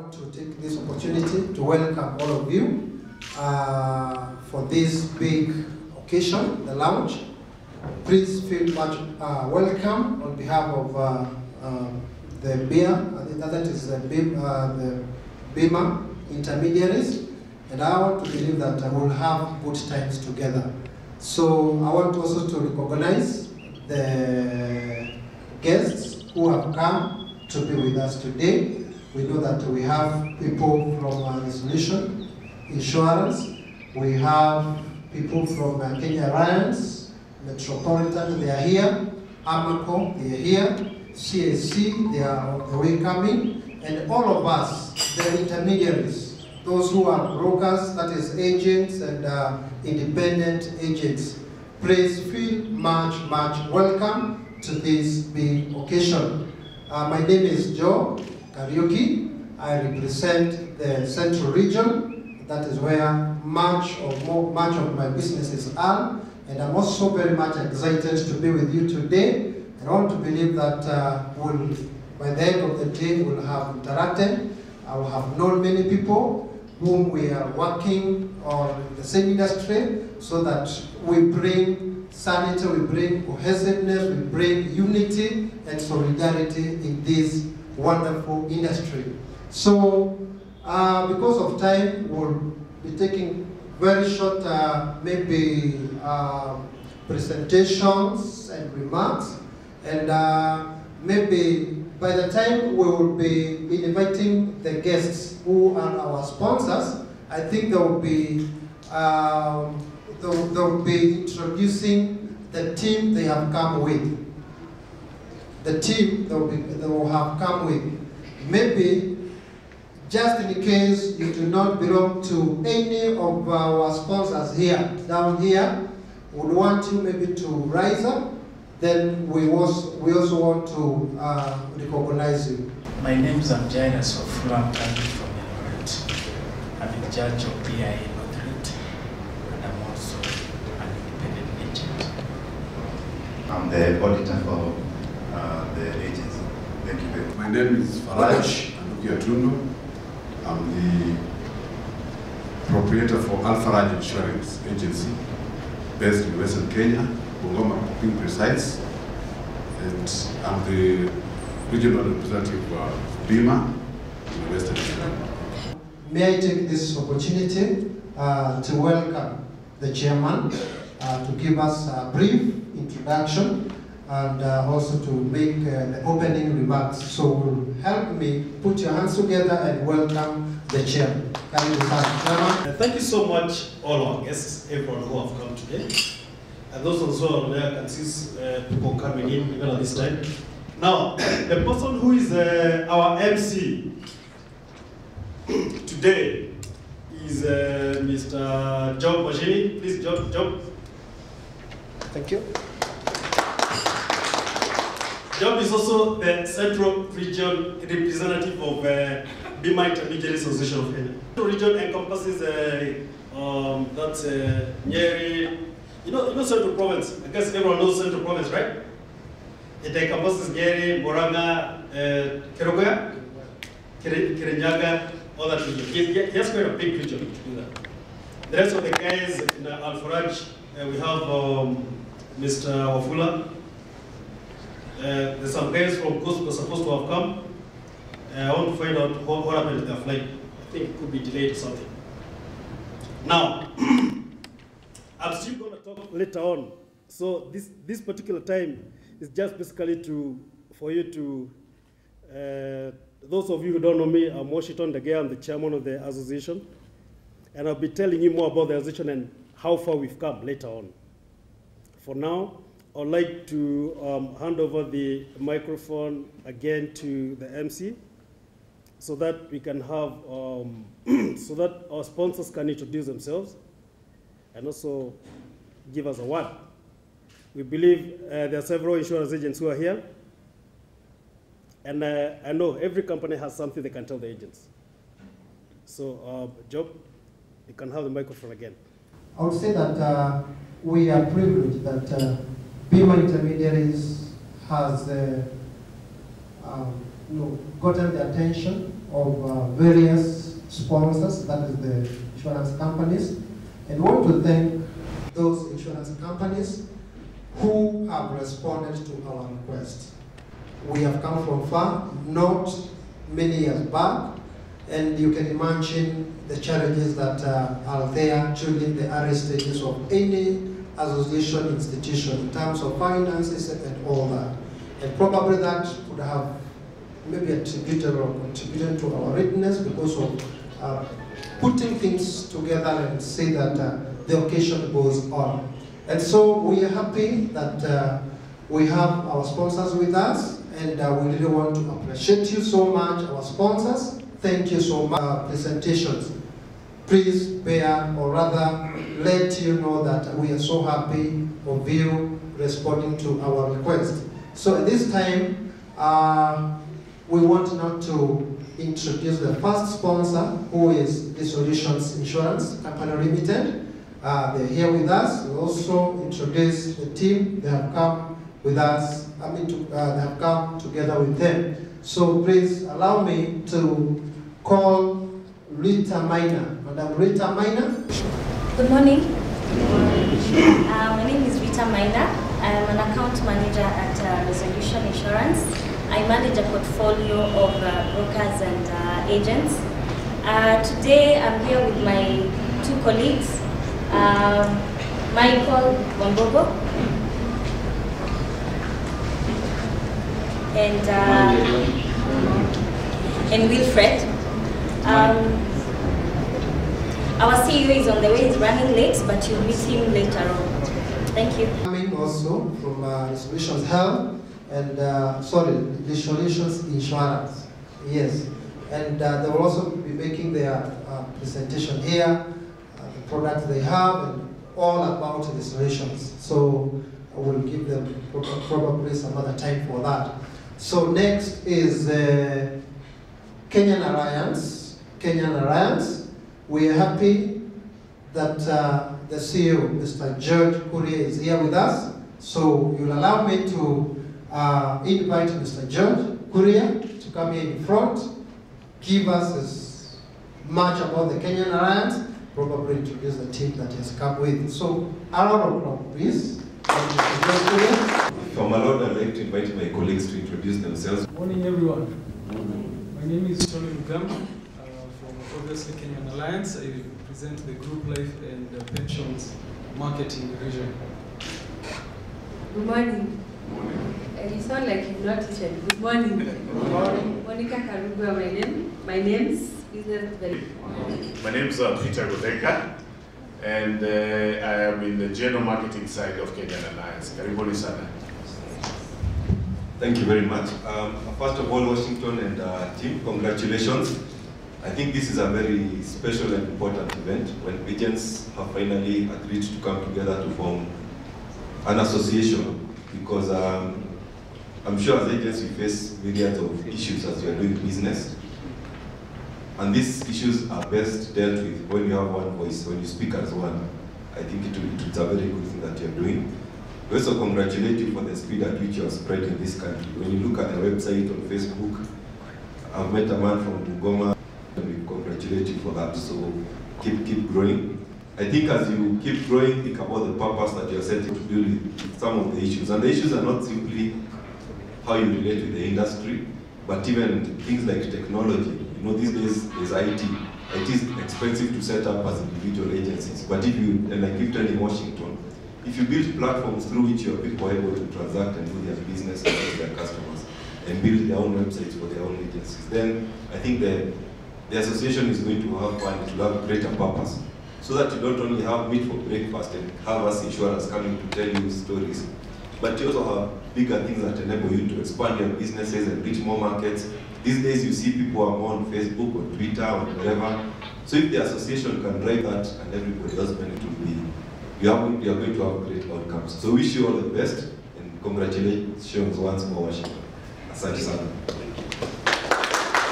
want to take this opportunity to welcome all of you for this big occasion, the launch. Please feel much welcome on behalf of the BIA, that is the BIMA intermediaries, and I want to believe that I will have good times together. So I want also to recognize the guests who have come to be with us today. We know that we have people from Resolution Insurance, we have people from Kenya Alliance, Metropolitan, they are here, Amaco, they are here, CAC, they are on the way coming, and all of us, the intermediaries, those who are brokers, that is agents and independent agents, please feel much welcome to this big occasion. My name is Joe Kariuki. I represent the Central Region. That is where much of my businesses are, and I'm also very much excited to be with you today. And I want to believe that by the end of the day, we'll have interacted. I will have known many people whom we are working on the same industry, so that we bring sanity, we bring cohesiveness, we bring unity and solidarity in this wonderful industry. So, because of time, we'll be taking very short, maybe presentations and remarks, and maybe by the time we will be inviting the guests who are our sponsors, I think they will be introducing the team they have come with. The team they will have come with. Maybe, just in case you do not belong to any of our sponsors here, down here, would want you maybe to rise up, then we also want to recognize you. My name is Jairus Wafula. I'm coming from Eldoret. I'm in charge of BIA Northridge, and I'm also an independent agent. I'm the auditor for the agency. Thank you very much. My name is Faraj Anuki. I'm the proprietor for Al-Faraj Insurance Agency, based in Western Kenya, Bungoma, being precise. And I'm the regional representative of BIMA in Western Kenya. May I take this opportunity to welcome the chairman to give us a brief introduction and also to make the opening remarks. So help me put your hands together and welcome the chairman. Thank you so much, all our guests, everyone who have come today. And those also are there, I can see people coming in even at this time. Now, the person who is our MC today is Mr. Job Majini. Please, Job. Thank you. Job is also the Central Region representative of BIMA Intermediaries Association of Kenya. The region encompasses that's Nyeri. You know Central Province. I guess everyone knows Central Province, right? It encompasses Nyeri, Murang'a, Kerugoya, Kirinyaga, all that region. He has quite a big region to do that. The rest of the guys in Al-Faraj, we have Mr. Wafula. There's some guys from Coast who are supposed to have come. I want to find out what happened to their flight. I think it could be delayed or something. Now, I'm still going to talk later on. So this particular time is just basically for you to, those of you who don't know me, I'm Washington Degea, I'm the chairman of the association. And I'll be telling you more about the association and how far we've come later on. For now, I'd like to hand over the microphone again to the MC so that we can have, so that our sponsors can introduce themselves and also give us a word. We believe there are several insurance agents who are here. And I know every company has something they can tell the agents. So, Job, you can have the microphone again. I would say that we are privileged that BIMA Intermediaries has gotten the attention of various sponsors, that is the insurance companies, and want to thank those insurance companies who have responded to our request. We have come from far, not many years back, and you can imagine the challenges that are there during the early stages of any association institution in terms of finances and all that. And probably that would have maybe attributed or contributed to our readiness because of putting things together and say that the occasion goes on. And so we are happy that we have our sponsors with us, and we really want to appreciate you so much, our sponsors. Thank you so much. Presentations. Please bear, or rather let you know that we are so happy of you responding to our request. So at this time, we want now to introduce the first sponsor, who is the Solutions Insurance Company Limited. They're here with us. We also introduce the team. They have come with us. They have come together with them. So please allow me to call Rita Minor. Madam Rita Minor. Good morning. My name is Rita Minor. I'm an account manager at Resolution Insurance. I manage a portfolio of brokers and agents. Today I'm here with my two colleagues, Michael Wambogo and Wilfred. Our CEO is on the way, he's running late, but you'll meet him later on. Thank you. Coming also from Resolutions Health and, Resolutions Insurance. Yes. And they will also be making their presentation here, the products they have, and all about the solutions. So I will give them probably some other time for that. So next is Kenyan Alliance. Kenyan Alliance. We are happy that the CEO, Mr. George Kuria, is here with us. So you'll allow me to invite Mr. George Kuria to come here in front, give us as much about the Kenyan Alliance, probably introduce the team that has come with. So, a round of applause, please. Mr. George Kuria. From my Lord, I'd like to invite my colleagues to introduce themselves. Good morning, everyone. My name is Tony Lugamba from obviously Kenyan Alliance. I represent the group life and pensions marketing division. Good morning. You sound like you've not eaten. Good morning. Good morning. Monica Karugwa, my name. My name's business development. My name is Peter Rebecca, and I am in the general marketing side of Kenyan Alliance. Karibuni sana. Thank you very much. First of all, Washington and team, congratulations. I think this is a very special and important event when agents have finally agreed to come together to form an association, because I'm sure as agents we face myriads of issues as we are doing business. And these issues are best dealt with when you have one voice, when you speak as one. I think it's a very good thing that you're doing. We also congratulate you for the speed at which you are spreading this country. When you look at the website on Facebook, I've met a man from Bungoma, and we congratulate you for that. So keep growing. I think as you keep growing, think about the purpose that you're setting to deal with some of the issues. And the issues are not simply how you relate with the industry, but even things like technology. You know, these days there's IT. It is expensive to set up as individual agencies. But if you, and like you've done in Washington, if you build platforms through which your people are able to transact and do their business with their customers and build their own websites for their own agencies, then I think the association is going to have fun, it will have greater purpose. So that you don't only have meat for breakfast and have us insurers coming to tell you stories, but you also have bigger things that enable you to expand your businesses and reach more markets. These days you see people are more on Facebook or Twitter or whatever. So if the association can drive that and everybody else benefit, will be, you are going to have great outcomes. So wish you all the best and congratulations once more, Washington. Asante sana.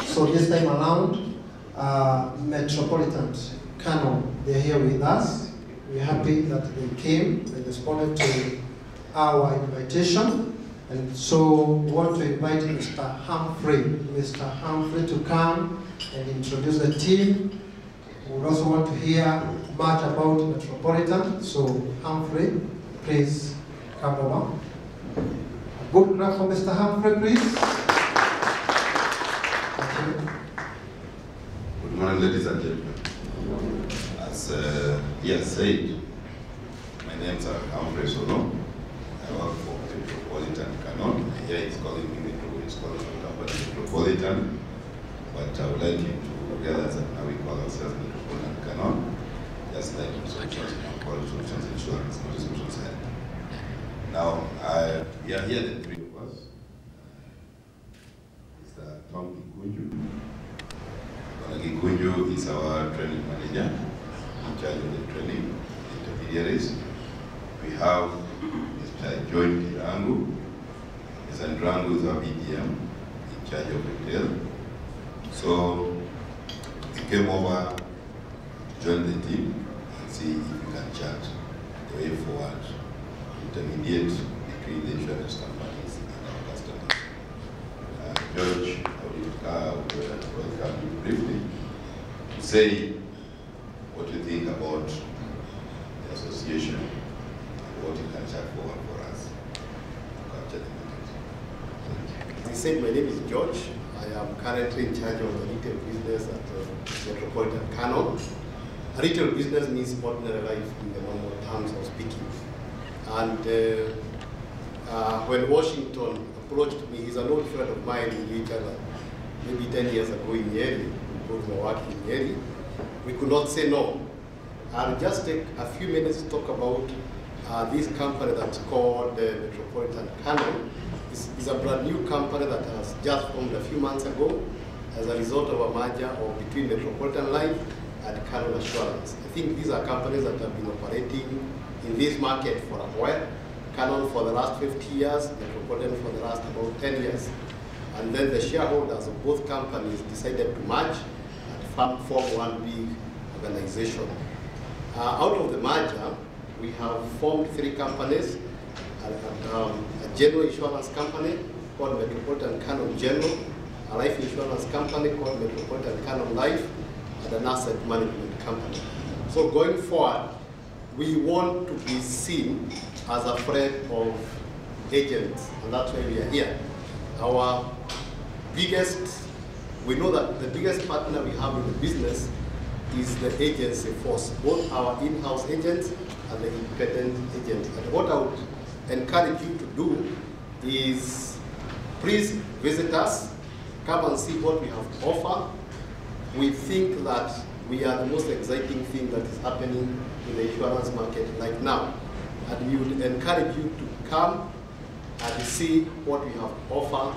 So this time around, Metropolitan Kano, they're here with us. We're happy that they came, they responded to our invitation. And so we want to invite Mr. Humphrey to come and introduce the team. We also want to hear much about Metropolitan. So Humphrey, please come over. Good clap for Mr. Humphrey, please. Good morning, ladies and gentlemen. As he has said, my name is Humphrey Solo. I work for Metropolitan Canon. Here he's calling me Metropolitan, but I would like you to realize that now we call ourselves Metropolitan Canon, just like Solutions Insurance, not Solutions Health. Now, we are here, the three of us. Mr. Tom Gikunju. Gikunju is our training manager, in charge of the training intermediaries. We have Mr. John Kirangu. Mr. Ndrangu is our BDM, in charge of retail. So we came over to join the team and see if we can chart the way forward, intermediate between the insurance companies and our customers. George, I will welcome you briefly to say what you think about the association and what you can chart forward for us to capture the market. As I said, my name is George. I am currently in charge of the retail business at Metropolitan Canon. Retail business means ordinary life in the normal terms of speaking. And when Washington approached me, he's an old friend of mine, we knew each other maybe 10 years ago in Nyeri. We both were working in Nyeri. We could not say no. I'll just take a few minutes to talk about this company that's called Metropolitan Canon. It's a brand new company that has just formed a few months ago as a result of a merger between Metropolitan Life and Canon Assurance. I think these are companies that have been operating in this market for a while. Canon for the last 50 years, Metropolitan for the last about 10 years. And then the shareholders of both companies decided to merge and form one big organization. Out of the merger, we have formed three companies. A general insurance company called Metropolitan Canon General, a life insurance company called Metropolitan Canon Life, and an asset management company. So going forward, we want to be seen as a friend of agents, and that's why we are here. We know that the biggest partner we have in the business is the agency force, both our in-house agents and the independent agents. And what I would encourage you to do is please visit us, come and see what we have to offer. We think that we are the most exciting thing that is happening in the insurance market right now. And we would encourage you to come and see what we have to offer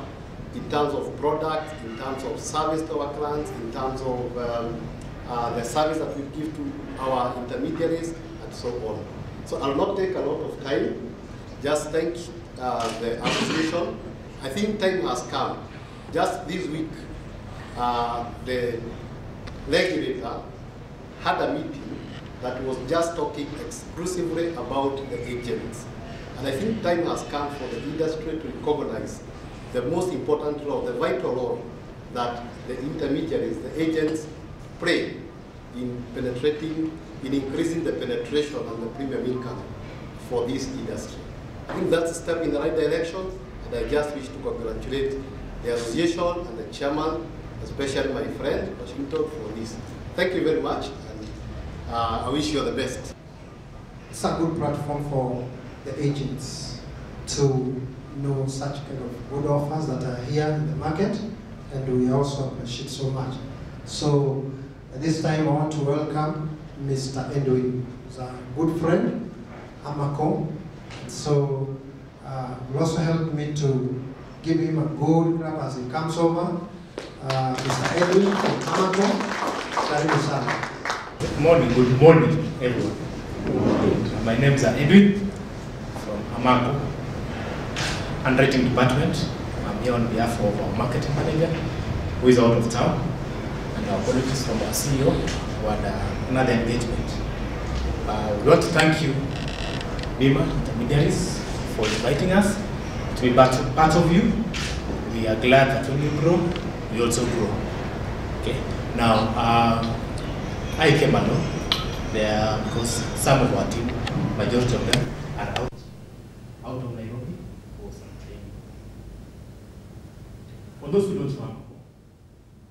in terms of product, in terms of service to our clients, in terms of the service that we give to our intermediaries, and so on. So I'll not take a lot of time. Just thank the association. I think time has come. Just this week, the regulator had a meeting that was just talking exclusively about the agents. And I think time has come for the industry to recognize the most important role, the vital role that the intermediaries, the agents play in penetrating, in increasing the penetration and the premium income for this industry. I think that's a step in the right direction, and I just wish to congratulate the association and the chairman, especially my friend Washington, for this. Thank you very much, and I wish you all the best. It's a good platform for the agents to know such kind of good offers that are here in the market, and we also appreciate so much. So at this time I want to welcome Mr. Edwin, who's a good friend, Amako. So will also help me to give him a good clap as he comes over. Mr. Edwin from Amako. Karibu sana. Good morning, everyone. My name is Edwin from Amako, underwriting department. I'm here on behalf of our marketing manager, who is out of town, and our colleagues from our CEO who had another engagement. We want to thank you, Bima Intermediaries, for inviting us to be part of you. We are glad that when you grow, we also grow. Okay. Now, I came along there because some of our team, majority of them, are out of Nairobi for some training. For those who don't know,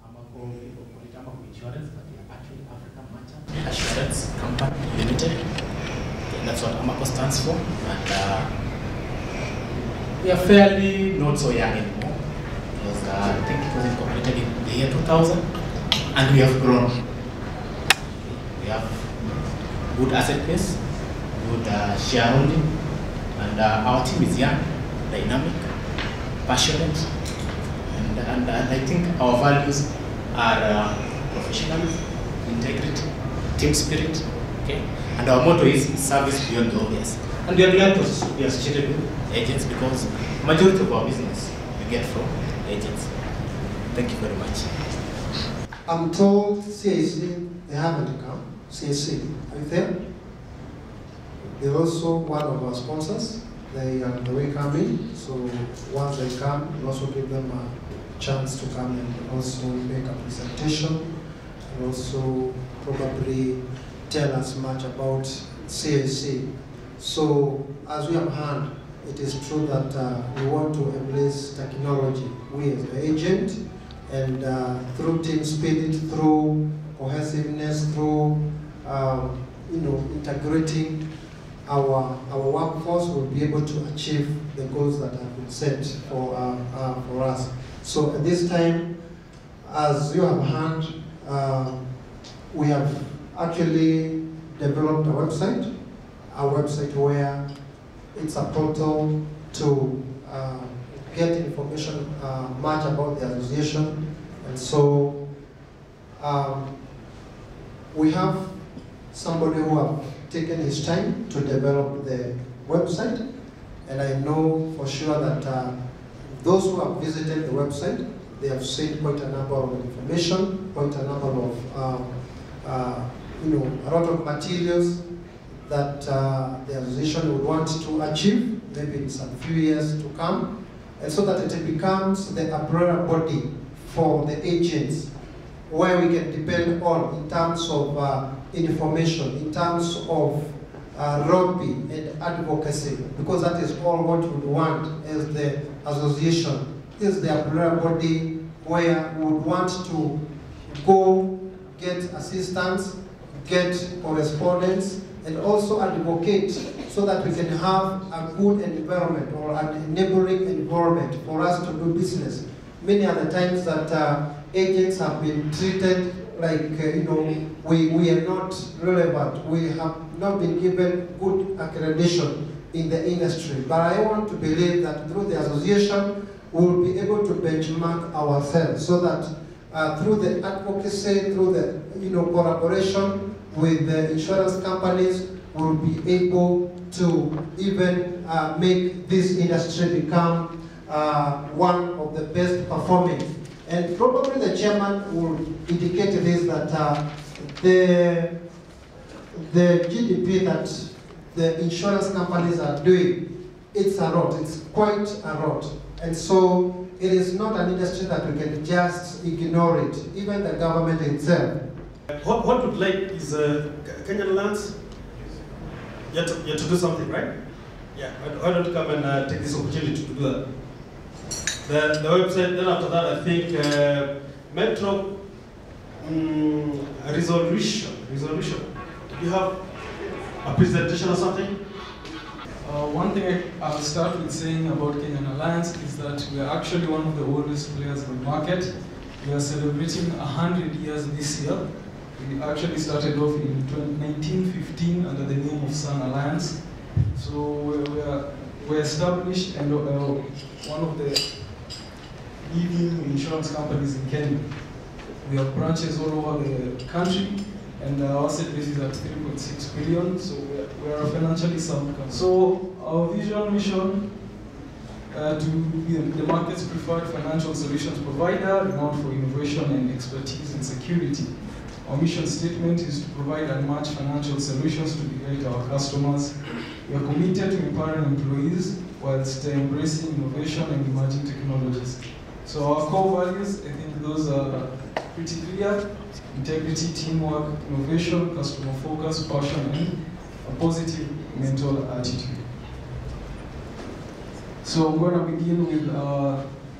Amaco, people call it Amaco Insurance, but we are actually African Merchant Assurance Company Limited. Okay, that's what Amaco stands for. And we are fairly not so young anymore. Because I think it was incorporated in the year 2000, and we have grown. We have good asset base, good shareholding, and our team is young, dynamic, passionate, and I think our values are professionalism, integrity, team spirit, okay? And our motto is service beyond the obvious. And we are glad to be associated with agents because majority of our business we get from agents. Thank you very much. I'm told CAC, they haven't come. CAC, are you there? They're also one of our sponsors. They are the way coming, so once they come, we'll also give them a chance to come and also make a presentation and also probably tell us much about CAC. So, as we have heard, it is true that we want to embrace technology, we as the agent, and through team spirit, through cohesiveness, through integrating our workforce, will be able to achieve the goals that have been set for us. So at this time, as you have heard, we have actually developed a website where it's a portal to get information much about the association. And so we have somebody who have taken his time to develop the website, and I know for sure that those who have visited the website, they have seen quite a number of information, quite a number of a lot of materials that the association would want to achieve, maybe in some few years to come, and so that it becomes the umbrella body for the agents, where we can depend on in terms of information, in terms of lobby and advocacy, because that is all what we want as the association. This is the umbrella body where we would want to go get assistance, get correspondence, and also advocate so that we can have a good environment or an enabling environment for us to do business. Many other times that agents have been treated like, we are not relevant. We have not been given good accreditation in the industry. But I want to believe that through the association, we will be able to benchmark ourselves so that through the advocacy, through the collaboration with the insurance companies, we will be able to even make this industry become one of the best performing. And probably the chairman will indicate this, that the GDP that the insurance companies are doing, it's a lot, it's quite a lot. And so it is not an industry that we can just ignore it, even the government itself. What we'd like is Kenyan Alliance, you have to do something, right? Yeah, why don't you come and take this opportunity to do that? The website, then after that, I think Metro resolution. Do you have a presentation or something? One thing I'll start with saying about Kenyan Alliance is that we are actually one of the oldest players in the market. We are celebrating 100 years this year. We actually started off in 1915 under the name of Sun Alliance. So we're established and one of the leading insurance companies in Kenya. We have branches all over the country, and our asset base is at 3.6 billion, so we are a financially sound company. So our mission, to be the market's preferred financial solutions provider, renowned for innovation and expertise in security. Our mission statement is to provide unmatched financial solutions to delight our customers. We are committed to empowering employees whilst embracing innovation and emerging technologies. So our core values, I think those are pretty clear: integrity, teamwork, innovation, customer focus, passion, and a positive mental attitude. So I'm going to begin with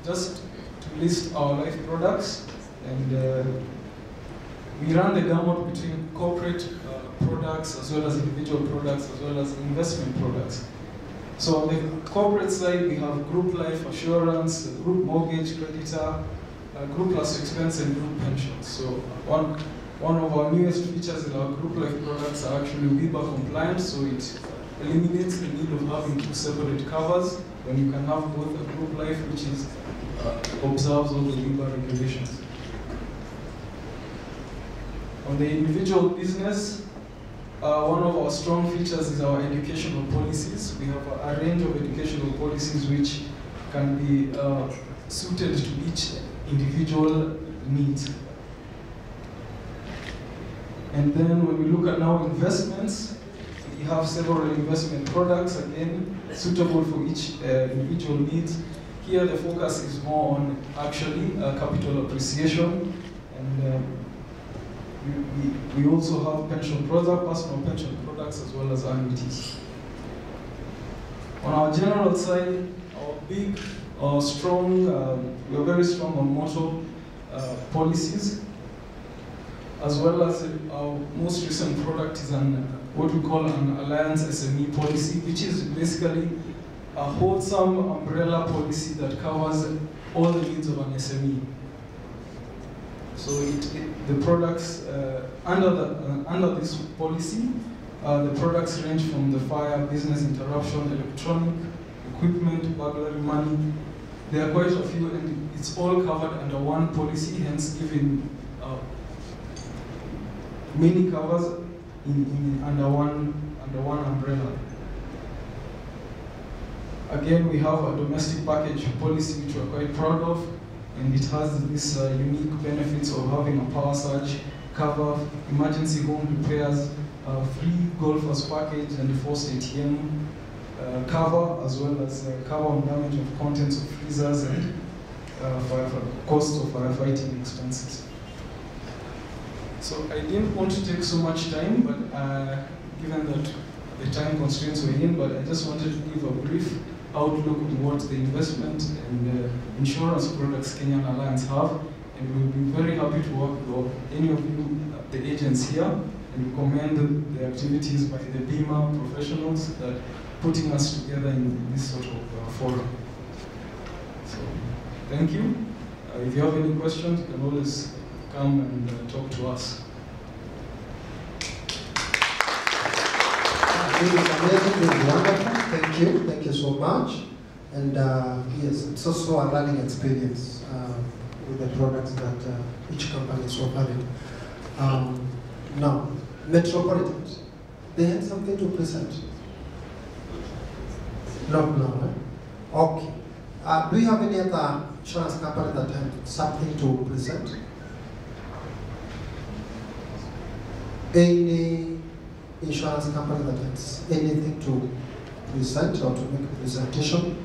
just to list our life products, and we run the gamut between corporate products as well as individual products as well as investment products. So on the corporate side, we have group life assurance, group mortgage creditor, group last expense, and group pensions. So one of our newest features in our group life products are actually WIBA compliant, so it eliminates the need of having two separate covers when you can have both a group life which is observes all the WIBA regulations. On the individual business, one of our strong features is our educational policies. We have a range of educational policies which can be suited to each individual needs. And then when we look at now investments, we have several investment products, again, suitable for each individual needs. Here the focus is more on actually capital appreciation, and we also have pension products, personal pension products, as well as annuities. On our general side, our big, strong, we are very strong on motor policies, as well as our most recent product is what we call an Alliance SME policy, which is basically a wholesome umbrella policy that covers all the needs of an SME. So the products under this policy, the products range from the fire, business interruption, electronic equipment, burglary money. There are quite a few, and it's all covered under one policy, hence giving many covers under one umbrella. Again, we have a domestic package policy which we're quite proud of, and it has these unique benefits of having a power surge cover, emergency home repairs, free golfers package, and forced ATM cover, as well as cover on damage of contents of freezers and cost of firefighting expenses. So I didn't want to take so much time, but given that the time constraints were in, but I just wanted to give a brief outlook on what the investment and insurance products Kenyan Alliance have, and we'll be very happy to work with any of you, the agents here, and we commend the activities by the BIMA professionals that putting us together in this sort of forum. So, thank you. If you have any questions, you can always come and talk to us. It is amazing, it is wonderful. Thank you so much. And yes, it's also a learning experience with the products that each company is offering. Now, Metropolitans, they had something to present. Not now, eh? Okay. Do you have any other insurance company that had something to present? Any insurance company that has anything to present or to make a presentation?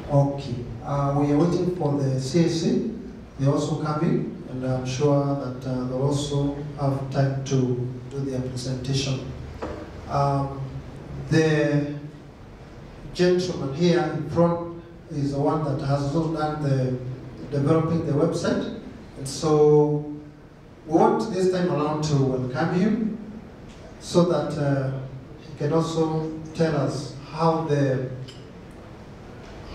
Okay. We are waiting for the CAC. They're also coming, and I'm sure that they'll also have time to do their presentation. The gentleman here in front is the one that has also done the developing the website, and so we want this time around to welcome him so that he can also tell us how the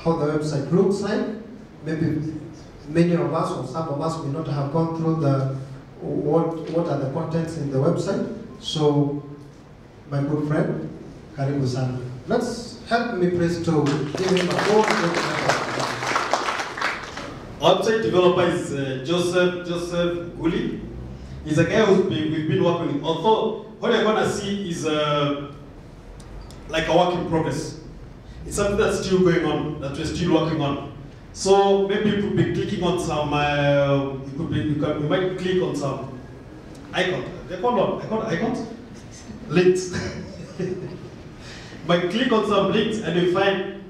website looks like. Maybe many of us or some of us may not have gone through what are the contents in the website. So, my good friend, Karibu sana. Let's help me please to give him a warm welcome. Website developer is Joseph Guli. He's a guy we've been working with. Although what you're gonna see is like a work in progress. It's something that's still going on, that we're still working on. So maybe you could be clicking on some. You might click on some icon. They call what? I call icons. Links. might click on some links and you find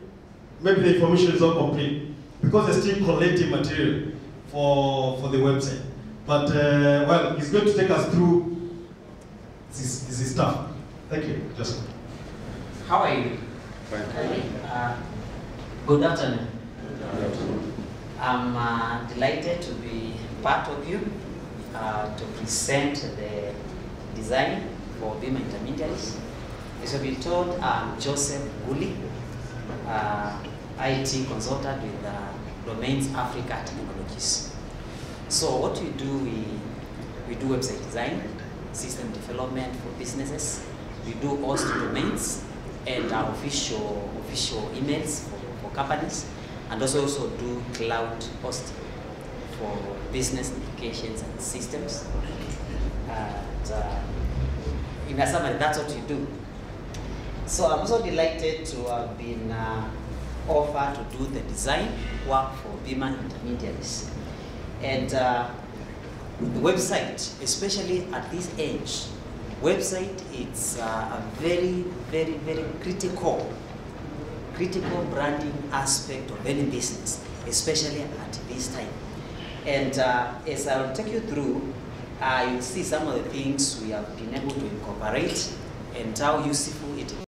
maybe the information is not complete because they're still collecting material for the website. But well, he's going to take us through this stuff. Thank you, Joseph. How are you? Fine. Good afternoon. I'm delighted to be part of you to present the design for BIMA intermediaries. As you've been told, I'm Joseph Guli, IT consultant with Domains Africa Technologies. So what we do, we do website design, system development for businesses. We do host domains and our official emails for companies, and also do cloud hosting for business applications and systems. And in a summary, that's what you do. So I'm also delighted to have been offered to do the design work for BIMA intermediaries. And the website, especially at this age, website is a very, very, very critical branding aspect of any business, especially at this time. And as I will take you through, you'll see some of the things we have been able to incorporate and how useful it is.